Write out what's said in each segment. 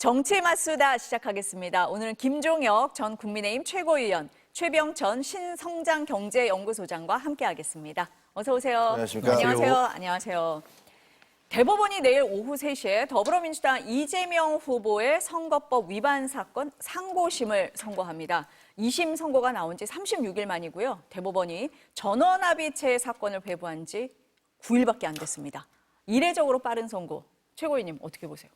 정치 맞수다 시작하겠습니다. 오늘은 김종혁 전 국민의힘 최고위원, 최병천 신성장경제연구소장과 함께하겠습니다. 어서 오세요. 안녕하십니까. 안녕하세요. 안녕하세요. 대법원이 내일 오후 3시에 더불어민주당 이재명 후보의 선거법 위반 사건 상고심을 선고합니다. 2심 선고가 나온 지 36일 만이고요. 대법원이 전원합의체 사건을 배부한 지 9일밖에 안 됐습니다. 이례적으로 빠른 선고, 최고위원님 어떻게 보세요?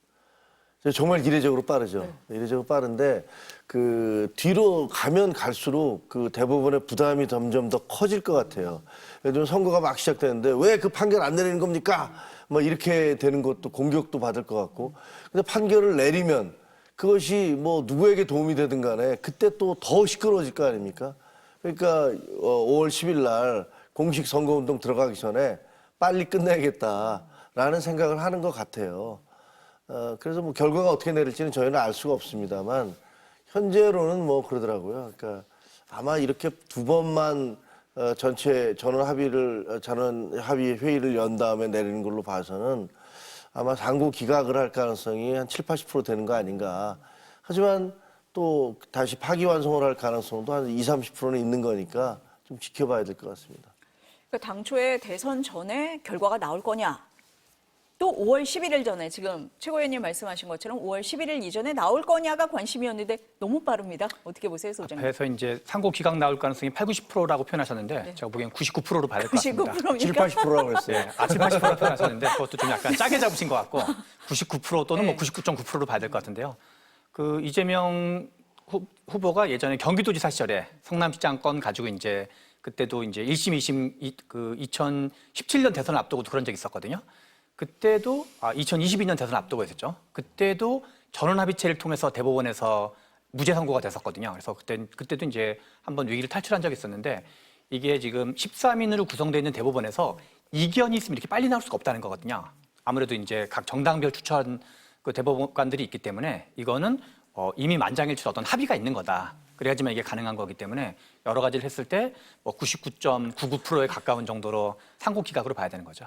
정말 이례적으로 빠르죠. 네. 이례적으로 빠른데 그 뒤로 가면 갈수록 그 대법원의 부담이 점점 더 커질 것 같아요. 예를 들면 선거가 막 시작되는데 왜 그 판결 안 내리는 겁니까? 뭐 이렇게 되는 것도 공격도 받을 것 같고. 근데 판결을 내리면 그것이 뭐 누구에게 도움이 되든 간에 그때 또 더 시끄러워질 거 아닙니까? 그러니까 5월 10일 날 공식 선거운동 들어가기 전에 빨리 끝내야겠다라는 생각을 하는 것 같아요. 그래서 뭐 결과가 어떻게 내릴지는 저희는 알 수가 없습니다만 현재로는 뭐 그러더라고요. 그러니까 아마 이렇게 두 번만 전체 전원 합의 회의를 연 다음에 내리는 걸로 봐서는 아마 상고 기각을 할 가능성이 한 70~80% 되는 거 아닌가. 하지만 또 다시 파기환송을 할 가능성도 한 20~30%는 있는 거니까 좀 지켜봐야 될 것 같습니다. 그러니까 당초에 대선 전에 결과가 나올 거냐? 또 5월 11일 전에 지금 최고위원님 말씀하신 것처럼 5월 11일 이전에 나올 거냐가 관심이었는데 너무 빠릅니다. 어떻게 보세요, 소장님? 앞에서 이제 상고 기각 나올 가능성이 80~90%라고 표현하셨는데 네. 제가 보기엔 99%로 봐야 될 것 같습니다. 99%입니까? 70~80%라고 했어요. 네, 70~80%라고 표현하셨는데 그것도 좀 약간 짜게 잡으신 것 같고 99% 또는 뭐 99.9%로 봐야 될 것 같은데요. 그 이재명 후보가 예전에 경기도지사 시절에 성남시장 건 가지고 이제 그때도 이제 1심, 2심 그 2017년 대선을 앞두고도 그런 적이 있었거든요. 그때도 2022년 대선 앞두고 있었죠. 그때도 전원합의체를 통해서 대법원에서 무죄 선고가 됐었거든요. 그래서 그때도 이제 한번 위기를 탈출한 적이 있었는데 이게 지금 13인으로 구성되어 있는 대법원에서 이견이 있으면 이렇게 빨리 나올 수가 없다는 거거든요. 아무래도 이제 각 정당별 추천 그 대법관들이 있기 때문에 이거는 이미 만장일치 어떤 합의가 있는 거다. 그래야지만 이게 가능한 거기 때문에 여러 가지를 했을 때 뭐 99.99%에 가까운 정도로 상고 기각으로 봐야 되는 거죠.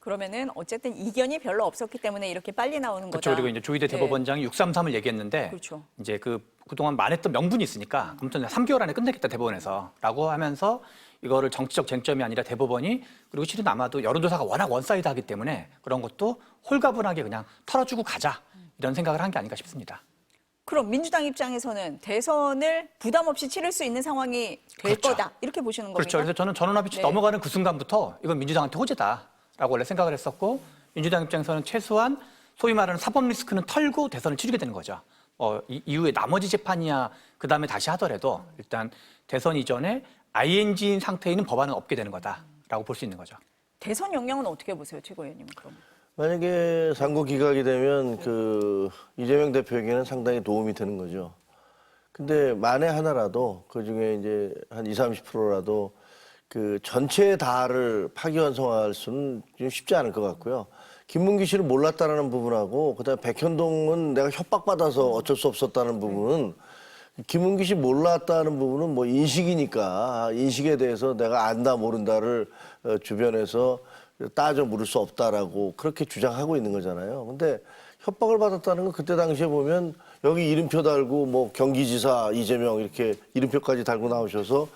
그러면은 어쨌든 이견이 별로 없었기 때문에 이렇게 빨리 나오는 거다. 그렇죠. 그리고 이제 조희대 대법원장이 633을 얘기했는데 그렇죠. 이제 그동안 만했던 명분이 있으니까 아무튼 3개월 안에 끝내겠다 대법원에서라고 하면서 이거를 정치적 쟁점이 아니라 대법원이 그리고 실은 아마도 여론조사가 워낙 원사이드하기 때문에 그런 것도 홀가분하게 그냥 털어주고 가자 이런 생각을 한 게 아닌가 싶습니다. 그럼 민주당 입장에서는 대선을 부담 없이 치를 수 있는 상황이 될 그렇죠. 거다. 이렇게 보시는 겁니까? 그렇죠. 그래서 저는 전원합의체 네. 넘어가는 그 순간부터 이건 민주당한테 호재다라고 원래 생각을 했었고 민주당 입장에서는 최소한 소위 말하는 사법 리스크는 털고 대선을 치르게 되는 거죠. 이후에 나머지 재판이야 그다음에 다시 하더라도 일단 대선 이전에 ING인 상태에 있는 법안은 없게 되는 거다라고 볼 수 있는 거죠. 대선 영향은 어떻게 보세요, 최고위원님은 그럼? 만약에 상고 기각이 되면 그 이재명 대표에게는 상당히 도움이 되는 거죠. 근데 만에 하나라도 그 중에 이제 한 20~30%라도 그 전체 다를 파기환송할 수는 좀 쉽지 않을 것 같고요. 김문기 씨를 몰랐다라는 부분하고 그다음에 백현동은 내가 협박받아서 어쩔 수 없었다는 부분은 김문기 씨 몰랐다는 부분은 뭐 인식이니까 인식에 대해서 내가 안다 모른다를 주변에서 따져 물을 수 없다라고 그렇게 주장하고 있는 거잖아요. 근데 협박을 받았다는 건 그때 당시에 보면 여기 이름표 달고 뭐 경기지사 이재명 이렇게 이름표까지 달고 나오셔서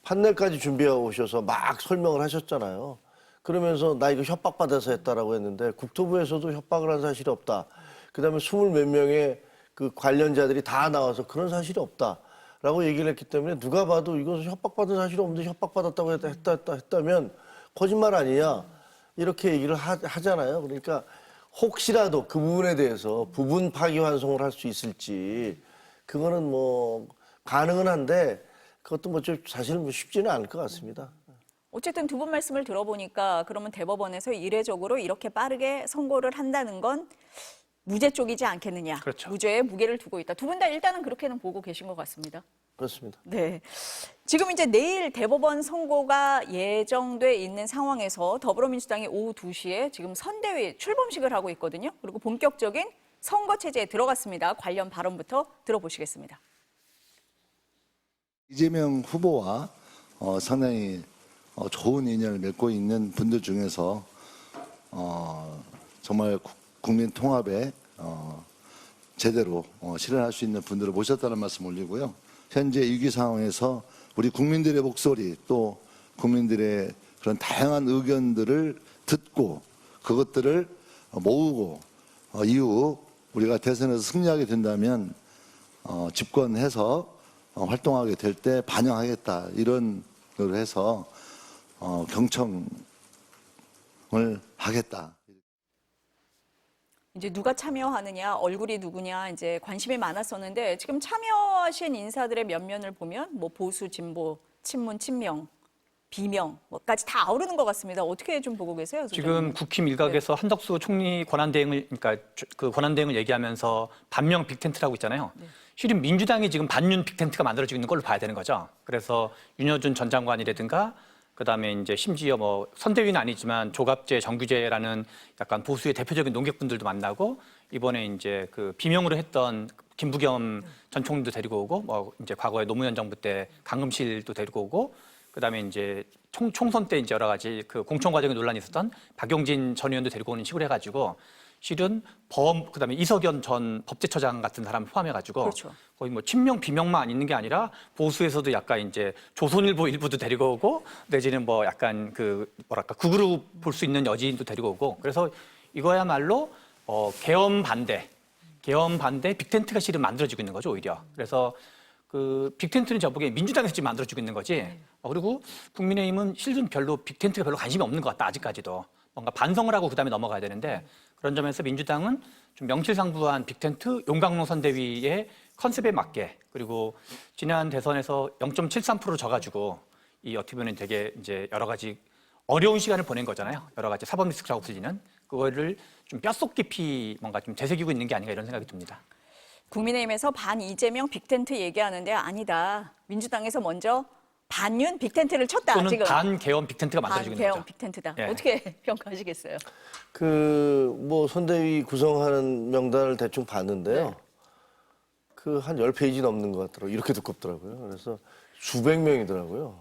판넬까지 준비하고 오셔서 막 설명을 하셨잖아요. 그러면서 나 이거 협박받아서 했다라고 했는데 국토부에서도 협박을 한 사실이 없다. 그다음에 20몇 명의 그 관련자들이 다 나와서 그런 사실이 없다라고 얘기를 했기 때문에 누가 봐도 이것은 협박받은 사실이 없는데 협박받았다고 했다면 거짓말 아니냐 이렇게 얘기를 하잖아요. 그러니까 혹시라도 그 부분에 대해서 부분 파기환송을 할 수 있을지 그거는 뭐 가능은 한데 그것도 뭐 좀 사실은 뭐 쉽지는 않을 것 같습니다. 어쨌든 두 분 말씀을 들어보니까 그러면 대법원에서 이례적으로 이렇게 빠르게 선고를 한다는 건 무죄 쪽이지 않겠느냐. 그렇죠. 무죄에 무게를 두고 있다. 두 분 다 일단은 그렇게는 보고 계신 것 같습니다. 그렇습니다. 네. 지금 이제 내일 대법원 선고가 예정돼 있는 상황에서 더불어민주당이 오후 2시에 지금 선대위 출범식을 하고 있거든요. 그리고 본격적인 선거 체제에 들어갔습니다. 관련 발언부터 들어보시겠습니다. 이재명 후보와 상당히 좋은 인연을 맺고 있는 분들 중에서 정말 국민 통합에 제대로 실현할 수 있는 분들을 모셨다는 말씀 올리고요. 현재 위기 상황에서 우리 국민들의 목소리 또 국민들의 그런 다양한 의견들을 듣고 그것들을 모으고 이후 우리가 대선에서 승리하게 된다면 집권해서 활동하게 될 때 반영하겠다 이런 걸 해서 경청을 하겠다. 이제 누가 참여하느냐, 얼굴이 누구냐 이제 관심이 많았었는데 지금 참여하신 인사들의 면면을 보면 뭐 보수, 진보, 친문, 친명, 비명 뭐까지 다 아우르는 것 같습니다. 어떻게 좀 보고 계세요? 지금 국힘 일각에서 한덕수 총리 권한대행을 그러니까 그 권한대행을 얘기하면서 반명 빅텐트라고 있잖아요. 실은 민주당이 지금 반윤 빅텐트가 만들어지고 있는 걸로 봐야 되는 거죠. 그래서 윤여준 전 장관이라든가 그다음에 이제 심지어 뭐 선대위는 아니지만 조갑재, 정규재라는 약간 보수의 대표적인 농객분들도 만나고 이번에 이제 그 비명으로 했던 김부겸 전 총리도 데리고 오고 뭐 이제 과거에 노무현 정부 때 강금실도 데리고 오고 그다음에 이제 총선 때 이제 여러 가지 그 공천 과정에 논란이 있었던 박용진 전 의원도 데리고 오는 식으로 해가지고 실은 그다음에 이석연 전 법제처장 같은 사람 포함해가지고 그렇죠. 거의 뭐 친명 비명만 있는 게 아니라 보수에서도 약간 이제 조선일보 일부도 데리고 오고 내지는 뭐 약간 그 뭐랄까 극으로 볼 수 있는 여지인도 데리고 오고 그래서 이거야말로 계엄 반대 빅텐트가 실은 만들어지고 있는 거죠 오히려. 그래서 그 빅텐트는 저보기에 민주당에서 지금 만들어지고 있는 거지. 그리고 국민의힘은 실은 별로 빅텐트가 별로 관심이 없는 것 같다 아직까지도. 뭔가 반성을 하고 그다음에 넘어가야 되는데 그런 점에서 민주당은 좀 명실상부한 빅텐트 용광로 선대위의 컨셉에 맞게 그리고 지난 대선에서 0.73% 져가지고 이 어떻게 보면 되게 이제 여러 가지 어려운 시간을 보낸 거잖아요. 여러 가지 사법 리스크가 없어지는 그거를 좀 뼛속 깊이 뭔가 좀 되새기고 있는 게 아닌가 이런 생각이 듭니다. 국민의힘에서 반 이재명 빅텐트 얘기하는데 아니다. 민주당에서 먼저 반윤 빅텐트를 쳤다. 또는 지금 반개헌 빅텐트가 만들어지고 있는 반개헌 거죠. 빅텐트다. 예. 어떻게 평가하시겠어요? 뭐 선대위 구성하는 명단을 대충 봤는데요. 그 한 10페이지 넘는 것 같더라고요. 이렇게 두껍더라고요. 그래서 수백 명이더라고요.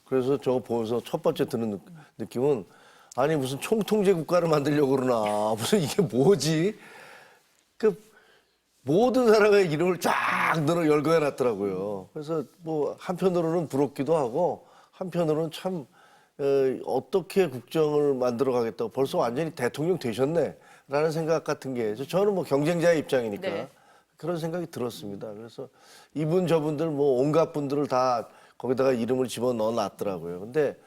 그래서 저거 보면서 첫 번째 드는 느낌은 아니 무슨 총통제 국가를 만들려고 그러나 무슨 이게 뭐지? 그 모든 사람의 이름을 쫙 늘어 열거해 놨더라고요. 그래서 뭐 한편으로는 부럽기도 하고 한편으로는 참 어떻게 국정을 만들어 가겠다고 벌써 완전히 대통령 되셨네라는 생각 같은 게 저는 뭐 경쟁자의 입장이니까 네. 그런 생각이 들었습니다. 그래서 이분 저분들 뭐 온갖 분들을 다 거기다가 이름을 집어넣어 놨더라고요. 근데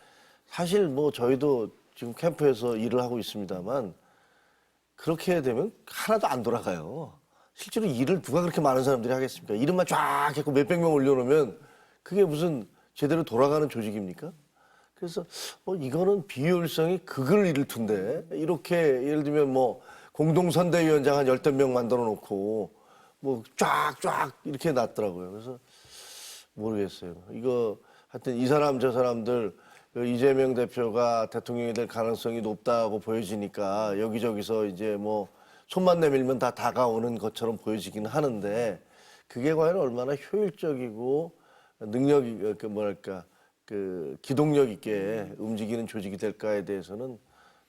사실 뭐 저희도 지금 캠프에서 일을 하고 있습니다만 그렇게 되면 하나도 안 돌아가요. 실제로 일을 누가 그렇게 많은 사람들이 하겠습니까? 이름만 쫙 했고 몇백 명 올려놓으면 그게 무슨 제대로 돌아가는 조직입니까? 그래서 이거는 비효율성이 극을 이를 텐데 이렇게 예를 들면 뭐 공동선대위원장 한 10명 만들어 놓고 뭐 쫙쫙 이렇게 놨더라고요. 그래서 모르겠어요. 이거 하여튼 이 사람 저 사람들 이재명 대표가 대통령이 될 가능성이 높다고 보여지니까 여기저기서 이제 뭐 손만 내밀면 다 다가오는 것처럼 보여지긴 하는데 그게 과연 얼마나 효율적이고 능력이 그 기동력 있게 움직이는 조직이 될까에 대해서는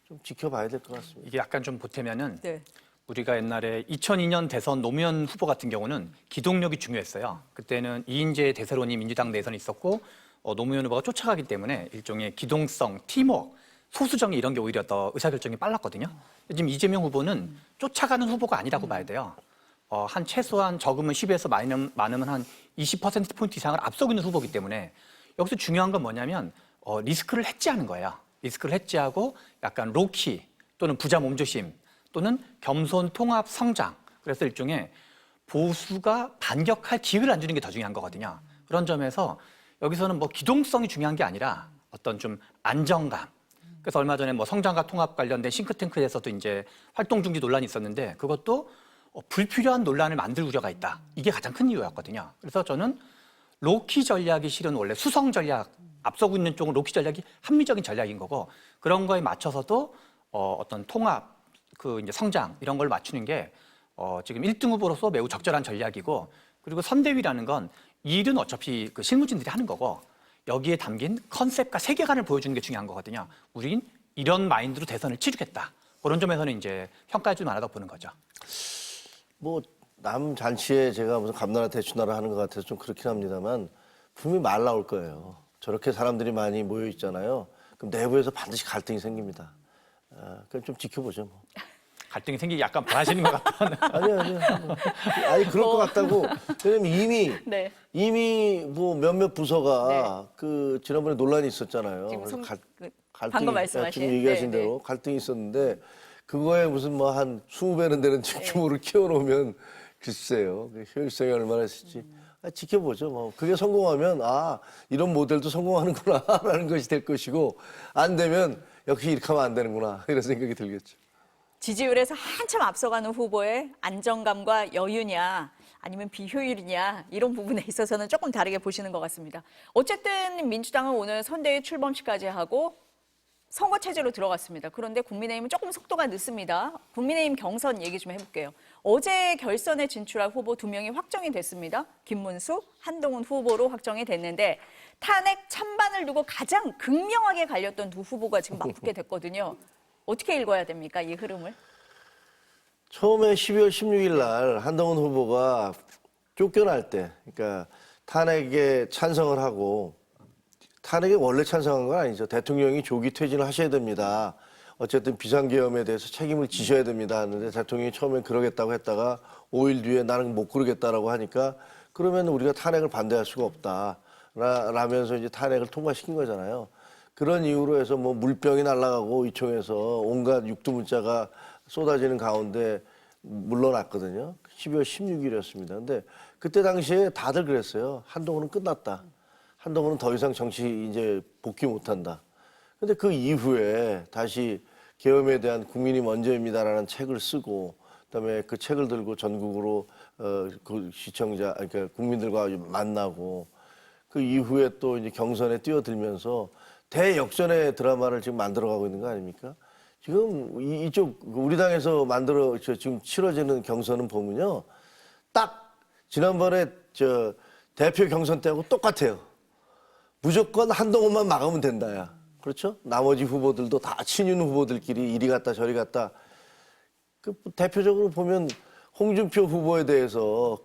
좀 지켜봐야 될 것 같습니다. 이게 약간 좀 보태면은 네. 우리가 옛날에 2002년 대선 노무현 후보 같은 경우는 기동력이 중요했어요. 그때는 이인재 대세론이 민주당 내선에 있었고 노무현 후보가 쫓아가기 때문에 일종의 기동성, 팀워크, 소수정의 이런 게 오히려 더 의사결정이 빨랐거든요. 지금 이재명 후보는 쫓아가는 후보가 아니라고 봐야 돼요. 한 최소한 적으면 10에서 많으면 한 20%포인트 이상을 앞서고 있는 후보이기 때문에 여기서 중요한 건 뭐냐면 리스크를 해지하는 거예요. 리스크를 해지하고 약간 로키 또는 부자 몸조심 또는 겸손 통합 성장. 그래서 일종의 보수가 반격할 기회를 안 주는 게 더 중요한 거거든요. 그런 점에서 여기서는 뭐 기동성이 중요한 게 아니라 어떤 좀 안정감. 그래서 얼마 전에 뭐 성장과 통합 관련된 싱크탱크에서도 이제 활동 중지 논란이 있었는데 그것도 불필요한 논란을 만들 우려가 있다. 이게 가장 큰 이유였거든요. 그래서 저는 로키 전략이 실은 원래 수성 전략, 앞서고 있는 쪽은 로키 전략이 합리적인 전략인 거고 그런 거에 맞춰서도 어떤 통합, 그 이제 성장 이런 걸 맞추는 게 지금 1등 후보로서 매우 적절한 전략이고 그리고 선대위라는 건 일은 어차피 그 실무진들이 하는 거고 여기에 담긴 컨셉과 세계관을 보여주는 게 중요한 거거든요. 우린 이런 마인드로 대선을 치르겠다. 그런 점에서는 이제 평가할 줄 만하다고 보는 거죠. 뭐 남 잔치에 제가 무슨 감나라 대추나라 하는 것 같아서 좀 그렇긴 합니다만 분명히 말 나올 거예요. 저렇게 사람들이 많이 모여 있잖아요. 그럼 내부에서 반드시 갈등이 생깁니다. 그럼 좀 지켜보죠. 뭐. 갈등이 생기기 약간 바라시는 것 같다는. 아니요. 아니 그럴 것 같다고. 왜냐면 네. 이미 뭐 몇몇 부서가 그 지난번에 논란이 있었잖아요. 지금 그래서 방금 말씀하신 지금 얘기하신 네, 대로 갈등이 있었는데 그거에 무슨 뭐 한 20배는 되는 규모를 키워놓으면 글쎄요. 그 효율성이 얼마나 있을지. 지켜보죠. 뭐 그게 성공하면 이런 모델도 성공하는구나라는 것이 될 것이고 안 되면 역시 이렇게 하면 안 되는구나 이런 생각이 들겠죠. 지지율에서 한참 앞서가는 후보의 안정감과 여유냐 아니면 비효율이냐 이런 부분에 있어서는 조금 다르게 보시는 것 같습니다. 어쨌든 민주당은 오늘 선대위 출범식까지 하고 선거체제로 들어갔습니다. 그런데 국민의힘은 조금 속도가 늦습니다. 국민의힘 경선 얘기 좀 해볼게요. 어제 결선에 진출할 후보 2명이 확정이 됐습니다. 김문수, 한동훈 후보로 확정이 됐는데 탄핵 찬반을 두고 가장 극명하게 갈렸던 두 후보가 지금 맞붙게 됐거든요. 어떻게 읽어야 됩니까, 이 흐름을? 처음에 12월 16일 날 한동훈 후보가 쫓겨날 때, 그러니까 탄핵에 찬성을 하고 탄핵에 원래 찬성한 건 아니죠. 대통령이 조기 퇴진을 하셔야 됩니다. 어쨌든 비상계엄에 대해서 책임을 지셔야 됩니다 하는데 대통령이 처음엔 그러겠다고 했다가 5일 뒤에 나는 못 그러겠다라고 하니까 그러면 우리가 탄핵을 반대할 수가 없다. 라면서 이제 탄핵을 통과시킨 거잖아요. 그런 이유로 해서 뭐 물병이 날아가고 의총에서 온갖 육두문자가 쏟아지는 가운데 물러났거든요. 12월 16일이었습니다. 근데 그때 당시에 다들 그랬어요. 한동훈은 끝났다. 한동훈은 더 이상 정치 이제 복귀 못한다. 근데 그 이후에 다시 계엄에 대한 국민이 먼저입니다라는 책을 쓰고 그다음에 그 책을 들고 전국으로 그 시청자 그러니까 국민들과 만나고 그 이후에 또 이제 경선에 뛰어들면서 대역전의 드라마를 지금 만들어가고 있는 거 아닙니까? 지금 이쪽 우리 당에서 지금 치러지는 경선은 보면요, 딱 지난번에 대표 경선 때하고 똑같아요. 무조건 한동훈만 막으면 된다야. 그렇죠? 나머지 후보들도 다 친윤 후보들끼리 이리 갔다 저리 갔다. 그 대표적으로 보면 홍준표 후보에 대해서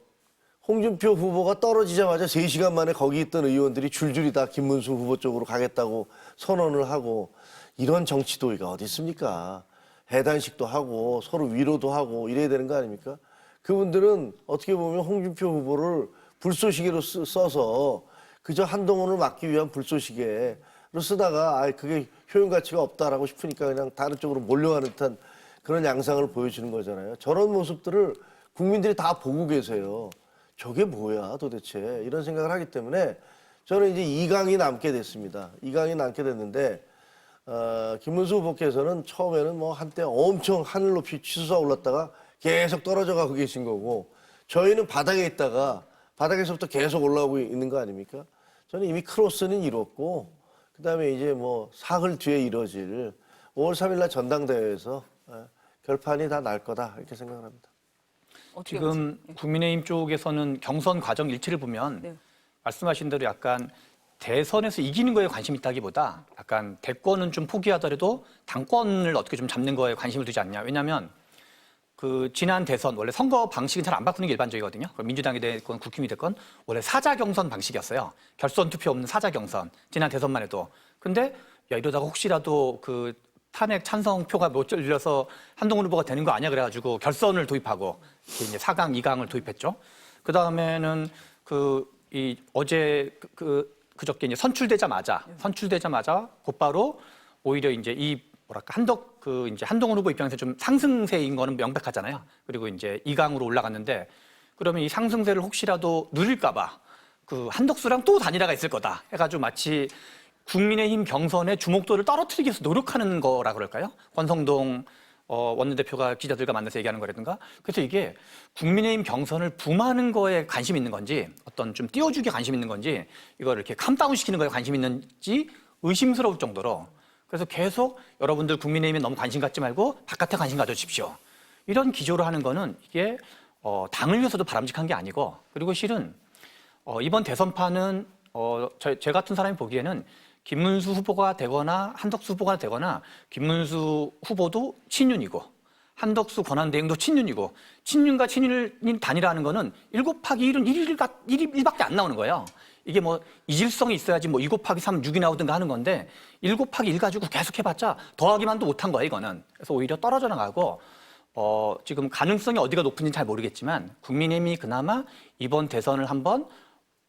홍준표 후보가 떨어지자마자 3시간 만에 거기 있던 의원들이 줄줄이 다 김문수 후보 쪽으로 가겠다고 선언을 하고 이런 정치 도의가 어디 있습니까? 해단식도 하고 서로 위로도 하고 이래야 되는 거 아닙니까? 그분들은 어떻게 보면 홍준표 후보를 불쏘시개로 써서 그저 한동훈을 막기 위한 불쏘시개로 쓰다가 그게 효용 가치가 없다라고 싶으니까 그냥 다른 쪽으로 몰려가는 듯한 그런 양상을 보여주는 거잖아요. 저런 모습들을 국민들이 다 보고 계세요. 저게 뭐야 도대체 이런 생각을 하기 때문에 저는 이제 2강이 남게 됐습니다. 2강이 남게 됐는데 김문수 후보께서는 처음에는 뭐 한때 엄청 하늘 높이 치솟아 올랐다가 계속 떨어져 가고 계신 거고 저희는 바닥에 있다가 바닥에서부터 계속 올라오고 있는 거 아닙니까? 저는 이미 크로스는 이뤘고 그다음에 이제 뭐 사흘 뒤에 이뤄질 5월 3일 날 전당대회에서 결판이 다 날 거다 이렇게 생각을 합니다. 지금 국민의힘 쪽에서는 경선 과정 일치를 보면 네. 말씀하신 대로 약간 대선에서 이기는 거에 관심이 있다기보다 약간 대권은 좀 포기하더라도 당권을 어떻게 좀 잡는 거에 관심을 두지 않냐. 왜냐하면 그 지난 대선 원래 선거 방식은 잘 안 바꾸는 게 일반적이거든요. 민주당이 됐건 국힘이 됐건 원래 사자 경선 방식이었어요. 결선 투표 없는 사자 경선. 지난 대선만 해도. 근데 이러다가 혹시라도 그 탄핵 찬성표가 못 열려서 한동훈 후보가 되는 거 아니야 그래가지고 결선을 도입하고 이제 4강, 2강을 도입했죠. 그 다음에는 어제 그저께 이제 선출되자마자 곧바로 오히려 이제 뭐랄까 이제 한동훈 후보 입장에서 좀 상승세인 거는 명백하잖아요. 그리고 이제 2강으로 올라갔는데 그러면 이 상승세를 혹시라도 누릴까봐 그 한덕수랑 또 단일화가 있을 거다 해가지고 마치 국민의힘 경선의 주목도를 떨어뜨리기 위해서 노력하는 거라 그럴까요? 권성동 원내대표가 기자들과 만나서 얘기하는 거라든가. 그래서 이게 국민의힘 경선을 붐하는 거에 관심 있는 건지 어떤 좀 띄워주기에 관심 있는 건지 이걸 이렇게 캄다운 시키는 거에 관심 있는지 의심스러울 정도로 그래서 계속 여러분들 국민의힘에 너무 관심 갖지 말고 바깥에 관심 가져주십시오. 이런 기조로 하는 거는 이게 당을 위해서도 바람직한 게 아니고 그리고 실은 이번 대선판은 제 같은 사람이 보기에는 김문수 후보가 되거나 한덕수 후보가 되거나 김문수 후보도 친윤이고 한덕수 권한대행도 친윤이고 친윤과 친윤이 단일화하는 거는 1 곱하기 1은 1밖에 안 나오는 거예요. 이게 뭐 이질성이 있어야지 뭐 2 곱하기 3, 6이 나오든가 하는 건데 1 곱하기 1 가지고 계속 해봤자 더하기만도 못한 거예요, 이거는. 그래서 오히려 떨어져 나가고 지금 가능성이 어디가 높은지는 잘 모르겠지만 국민의힘이 그나마 이번 대선을 한번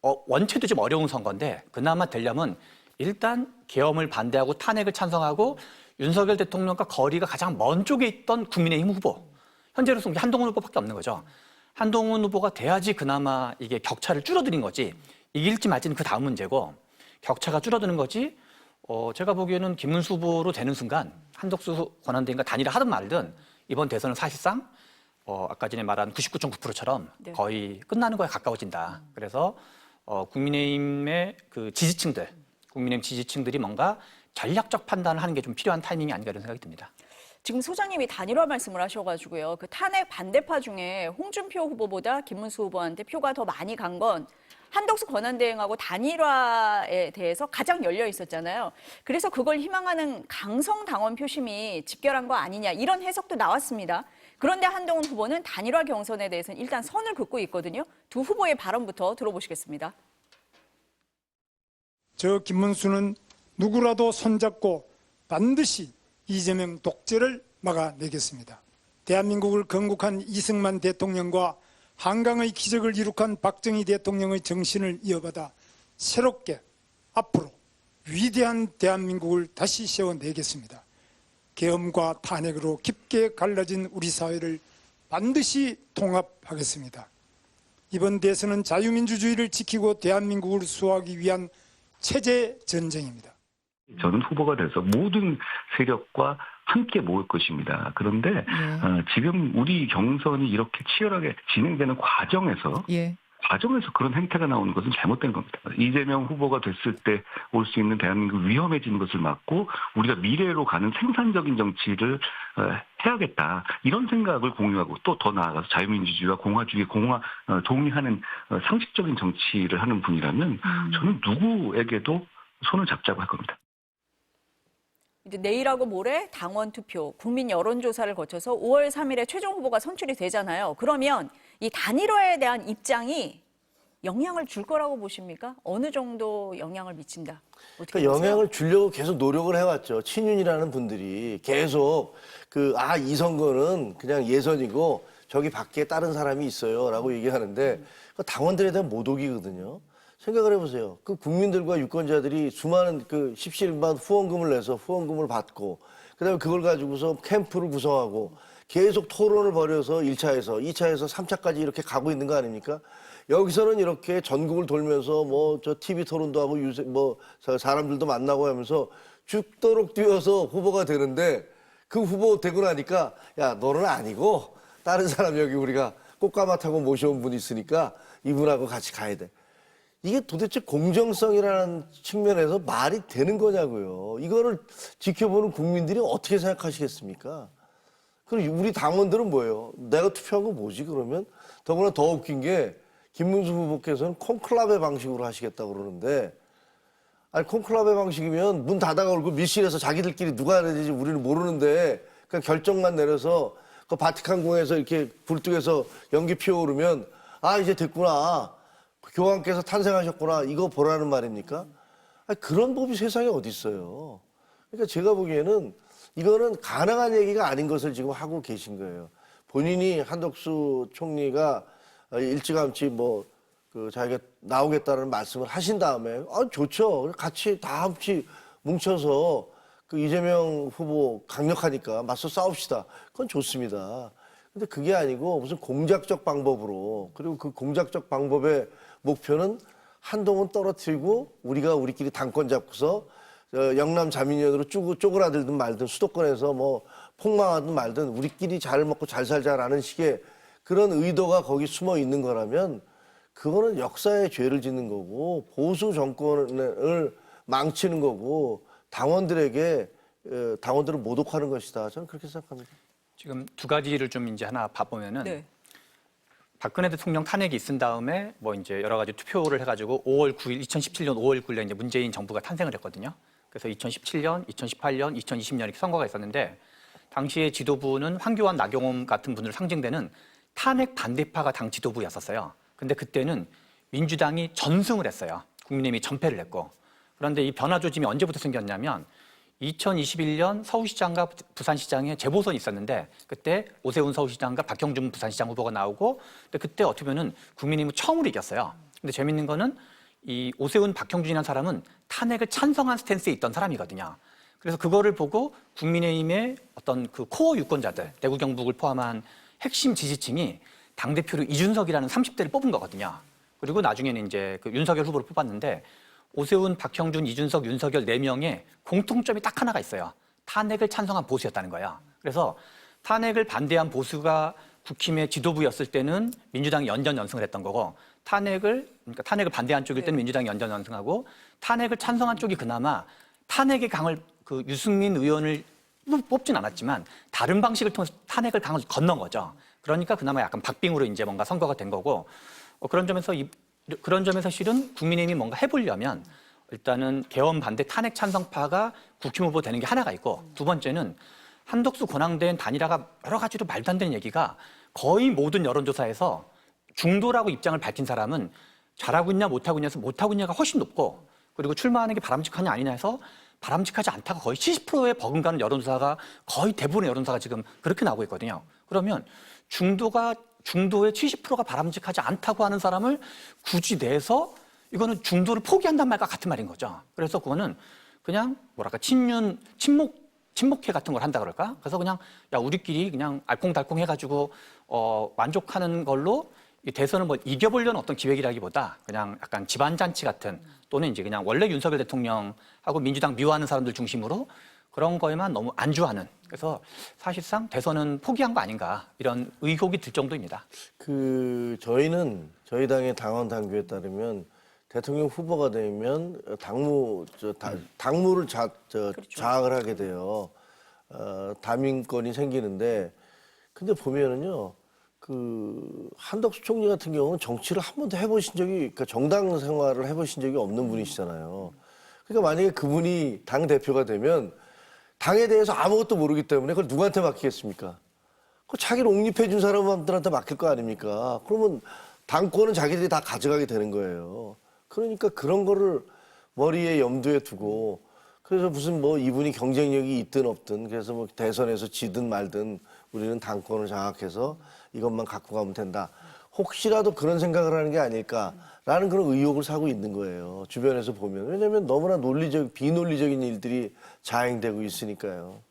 원체도 좀 어려운 선거인데 그나마 되려면 일단 계엄을 반대하고 탄핵을 찬성하고 윤석열 대통령과 거리가 가장 먼 쪽에 있던 국민의힘 후보, 현재로서는 한동훈 후보밖에 없는 거죠. 한동훈 후보가 돼야지 그나마 이게 격차를 줄어드는 거지, 이길지 말지는 그 다음 문제고, 격차가 줄어드는 거지. 제가 보기에는 김문수 후보로 되는 순간 한덕수 권한대행과 단일화 하든 말든 이번 대선은 사실상 아까 전에 말한 99.9%처럼 네. 거의 끝나는 거에 가까워진다. 그래서 국민의힘의 그 지지층들, 국민의힘 지지층들이 뭔가 전략적 판단을 하는 게 좀 필요한 타이밍이 아닌가 이런 생각이 듭니다. 지금 소장님이 단일화 말씀을 하셔가지고요. 그 탄핵 반대파 중에 홍준표 후보보다 김문수 후보한테 표가 더 많이 간 건 한덕수 권한대행하고 단일화에 대해서 가장 열려 있었잖아요. 그래서 그걸 희망하는 강성 당원 표심이 집결한 거 아니냐 이런 해석도 나왔습니다. 그런데 한동훈 후보는 단일화 경선에 대해서는 일단 선을 긋고 있거든요. 두 후보의 발언부터 들어보시겠습니다. 저 김문수는 누구라도 손잡고 반드시 이재명 독재를 막아내겠습니다. 대한민국을 건국한 이승만 대통령과 한강의 기적을 이룩한 박정희 대통령의 정신을 이어받아 새롭게 앞으로 위대한 대한민국을 다시 세워내겠습니다. 계엄과 탄핵으로 깊게 갈라진 우리 사회를 반드시 통합하겠습니다. 이번 대선은 자유민주주의를 지키고 대한민국을 수호하기 위한 체제 전쟁입니다. 저는 후보가 돼서 모든 세력과 함께 모을 것입니다. 그런데 지금 우리 경선이 이렇게 치열하게 진행되는 과정에서 그런 행태가 나오는 것은 잘못된 겁니다. 이재명 후보가 됐을 때 올 수 있는 대한민국 위험해지는 것을 막고 우리가 미래로 가는 생산적인 정치를 해야겠다. 이런 생각을 공유하고 또 더 나아가서 자유민주주의와 공화주의 동의하는 상식적인 정치를 하는 분이라면 저는 누구에게도 손을 잡자고 할 겁니다. 이제 내일하고 모레 당원 투표, 국민 여론조사를 거쳐서 5월 3일에 최종 후보가 선출이 되잖아요. 그러면 이 단일화에 대한 입장이 영향을 줄 거라고 보십니까? 어느 정도 영향을 미친다? 어떻게 그러니까 보세요? 영향을 주려고 계속 노력을 해왔죠. 친윤이라는 분들이 계속 이 선거는 그냥 예선이고 저기 밖에 다른 사람이 있어요라고 얘기하는데 그 당원들에 대한 모독이거든요. 생각을 해보세요. 그 국민들과 유권자들이 수많은 그 십시일반 후원금을 내서 후원금을 받고 그다음에 그걸 가지고서 캠프를 구성하고 계속 토론을 벌여서 1차에서 2차에서 3차까지 이렇게 가고 있는 거 아닙니까? 여기서는 이렇게 전국을 돌면서 뭐 저 TV 토론도 하고 사람들도 만나고 하면서 죽도록 뛰어서 후보가 되는데 그 후보 되고 나니까 야 너는 아니고 다른 사람 여기 우리가 꽃가마 타고 모셔온 분이 있으니까 이분하고 같이 가야 돼. 이게 도대체 공정성이라는 측면에서 말이 되는 거냐고요. 이거를 지켜보는 국민들이 어떻게 생각하시겠습니까? 그리고 우리 당원들은 뭐예요? 내가 투표한 거 뭐지 그러면? 더구나 더 웃긴 게 김문수 후보께서는 콘클라베 방식으로 하시겠다고 그러는데 아니 콘클라베 방식이면 문 닫아가고 밀실에서 자기들끼리 누가 해야 되지 우리는 모르는데 그냥 결정만 내려서 그 바티칸궁에서 이렇게 불뚝에서 연기 피어오르면 아 이제 됐구나. 교황께서 탄생하셨구나 이거 보라는 말입니까? 아니, 그런 법이 세상에 어디 있어요. 그러니까 제가 보기에는 이거는 가능한 얘기가 아닌 것을 지금 하고 계신 거예요. 본인이 한덕수 총리가 일찌감치 자기가 나오겠다는 말씀을 하신 다음에 좋죠. 같이 다 같이 뭉쳐서 그 이재명 후보 강력하니까 맞서 싸웁시다. 그건 좋습니다. 근데 그게 아니고 무슨 공작적 방법으로 그리고 그 공작적 방법의 목표는 한동훈 떨어뜨리고 우리가 우리끼리 당권 잡고서 영남 자민련으로 쪼그라들든 말든 수도권에서 뭐 폭망하든 말든 우리끼리 잘 먹고 잘 살자라는 식의 그런 의도가 거기 숨어 있는 거라면 그거는 역사의 죄를 짓는 거고 보수 정권을 망치는 거고 당원들을 모독하는 것이다. 저는 그렇게 생각합니다. 지금 두 가지를 좀 이제 하나 봐보면은 네. 박근혜 대통령 탄핵이 있은 다음에 뭐 이제 여러 가지 투표를 해가지고 2017년 5월 9일에 이제 문재인 정부가 탄생을 했거든요. 그래서 2017년, 2018년, 2020년 이렇게 선거가 있었는데 당시에 지도부는 황교안, 나경원 같은 분들 상징되는 탄핵 반대파가 당 지도부였었어요. 근데 그때는 민주당이 전승을 했어요. 국민의힘이 전패를 했고. 그런데 이 변화 조짐이 언제부터 생겼냐면 2021년 서울시장과 부산시장에 재보선이 있었는데 그때 오세훈 서울시장과 박형준 부산시장 후보가 나오고 근데 그때 어떻게 보면 국민의힘은 처음으로 이겼어요. 근데 재밌는 거는 이 오세훈, 박형준이라는 사람은 탄핵을 찬성한 스탠스에 있던 사람이거든요. 그래서 그거를 보고 국민의힘의 어떤 그 코어 유권자들, 대구 경북을 포함한 핵심 지지층이 당대표로 이준석이라는 30대를 뽑은 거거든요. 그리고 나중에는 이제 그 윤석열 후보를 뽑았는데 오세훈, 박형준, 이준석, 윤석열 4명의 공통점이 딱 하나가 있어요. 탄핵을 찬성한 보수였다는 거예요. 그래서 탄핵을 반대한 보수가 국힘의 지도부였을 때는 민주당이 연전연승을 했던 거고 그러니까 탄핵을 반대한 쪽일 때는 민주당이 연전연승하고 탄핵을 찬성한 쪽이 그나마 탄핵의 강을 그 유승민 의원을 뽑진 않았지만 다른 방식을 통해서 탄핵을 강을 건넌 거죠. 그러니까 그나마 약간 박빙으로 이제 뭔가 선거가 된 거고 그런 점에서 실은 국민의힘이 뭔가 해보려면 일단은 개헌 반대 탄핵 찬성파가 국힘 후보 되는 게 하나가 있고 두 번째는 한덕수 권한대행 단일화가 여러 가지로 말도 안 되는 얘기가 거의 모든 여론조사에서 중도라고 입장을 밝힌 사람은 잘하고 있냐 못하고 있냐에서 못하고 있냐가 훨씬 높고 그리고 출마하는 게 바람직하냐 아니냐 해서 바람직하지 않다가 거의 70%에 버금가는 여론조사가 거의 대부분의 여론조사가 지금 그렇게 나오고 있거든요. 그러면 중도의 70%가 바람직하지 않다고 하는 사람을 굳이 내서 이거는 중도를 포기한단 말과 같은 말인 거죠. 그래서 그거는 그냥 뭐랄까 친목회 같은 걸 한다 그럴까? 그래서 그냥 야 우리끼리 그냥 알콩달콩 해가지고 만족하는 걸로 이 대선을 뭐 이겨보려는 어떤 기획이라기보다 그냥 약간 집안잔치 같은 또는 이제 그냥 원래 윤석열 대통령하고 민주당 미워하는 사람들 중심으로 그런 거에만 너무 안주하는 그래서 사실상 대선은 포기한 거 아닌가 이런 의혹이 들 정도입니다. 저희 당의 당원 당규에 따르면 대통령 후보가 되면 당무를 장악을 하게 돼요. 담임권이 생기는데 근데 보면은요. 한덕수 총리 같은 경우는 정치를 한 번도 그러니까 정당 생활을 해보신 적이 없는 분이시잖아요. 그러니까 만약에 그분이 당 대표가 되면 당에 대해서 아무것도 모르기 때문에 그걸 누구한테 맡기겠습니까? 그 자기를 옹립해 준 사람들한테 맡길 거 아닙니까? 그러면 당권은 자기들이 다 가져가게 되는 거예요. 그러니까 그런 거를 머리에 염두에 두고 그래서 무슨 뭐 이분이 경쟁력이 있든 없든 그래서 뭐 대선에서 지든 말든 우리는 당권을 장악해서 이것만 갖고 가면 된다. 혹시라도 그런 생각을 하는 게 아닐까라는 그런 의혹을 사고 있는 거예요. 주변에서 보면. 왜냐하면 너무나 비논리적인 일들이 자행되고 있으니까요.